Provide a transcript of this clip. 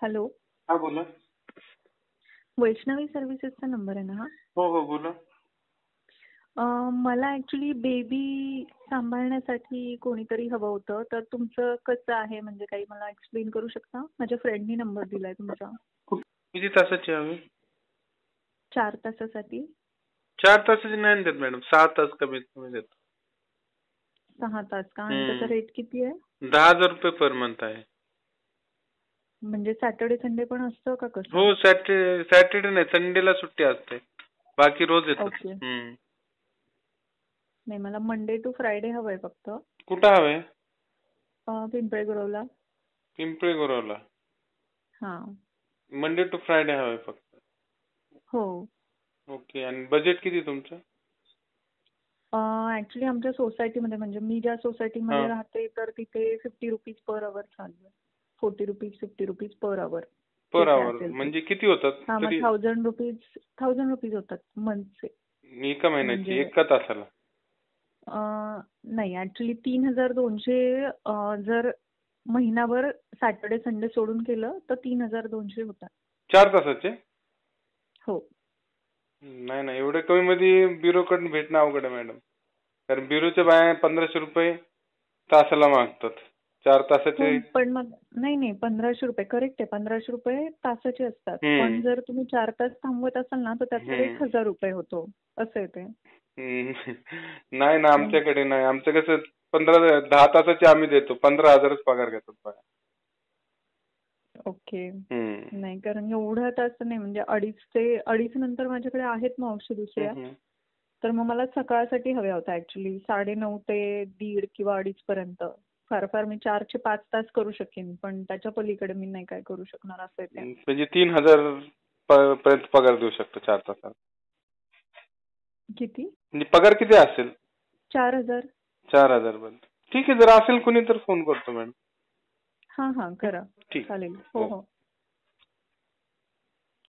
Hello. हा बोला. Vaishnavi सर्व्हिसेसचा number आहे ना हा? हो हो बोला. मला ॲक्च्युली बेबी सांभाळण्यासाठी कोणीतरी हवं होतं, तर तुमचं कसं आहे म्हणजे काही मला एक्सप्लेन करू शकता? माझ्या फ्रेंडनी नंबर दिलाय तुमचा. किती तासाची हवी? 4 तासासाठी. 4 तासाची नाही देत मॅडम, 6 तास कमीत कमी देतो. 6 तास का? आणि त्याचा रेट किती आहे? 10,000 रुपये पर मंथ आहे. म्हणजे सॅटर्डे संडे पण असतं का कसं? हो, सॅटर्डे नाही, संडेला सुट्टी असते, बाकी रोज येतात. ओके. नाही, मला मंडे टू फ्रायडे हवंय फक्त. कुठं हवंय? पिंपळे गुरवला. पिंपळे गुरवला. हा. मंडे टू फ्रायडे हवंय फक्त. हो. ओके. आणि बजेट किती तुमचं? ऍक्च्युली आमच्या सोसायटीमध्ये, म्हणजे मी ज्या सोसायटीमध्ये राहते, तर तिथे 50 रुपीज पर आवर चालू आहे. 40 rupees 50 rupees per hour. Per hour म्हणजे किती होतात? हा, मग 1000 रुपीज होतात मंथचे. एका महिन्याची, एका तासाला? नाही, ऍक्च्युली 3200 जर महिनाभर सॅटर्डे संडे सोडून केलं तर 3200 होतात. 4 तासाचे? हो. नाही नाही, एवढ्या कमी मध्ये ब्युरोकडून भेटणं अवघड आहे मॅडम. कारण ब्युरोच्या बाया 1500 रुपये तासाला मागतात. 4 तासाचे. पण मग नाही, 1500 रुपये करेक्ट आहे. 1500 रुपये तासाचे असतात. पण जर तुम्ही 4 तास थांबवत असाल ना, तर त्याचा 1000 रुपये होतो. असं आहे ते. नाही ना, आमच्याकडे नाही. आमचं कसं 10 तासाचे आम्ही देतो, 15,000च पगार घेतात बघा. ओके. नाही, कारण एवढा तास नाही, म्हणजे 2:30 नंतर माझ्याकडे आहेत मावशी दुसऱ्या. तर मग मला सकाळसाठी हव्या होत्या ऍक्च्युली 9:30 ते 1:30 किंवा 2:30 पर्यंत. फार फार मी 4 ते 5 तास करू शकेन, पण त्याच्या पलीकडे मी नाही काय करू शकणार. असं आहे. म्हणजे 3000 पर्यंत पगार देऊ शकतो 4 तासाला. किती? म्हणजे पगार किती असेल? 4000. 4000 पर्यंत. ठीक आहे, जर असेल कुणी तर फोन करतो मॅडम. हा, करा. चालेल. हो.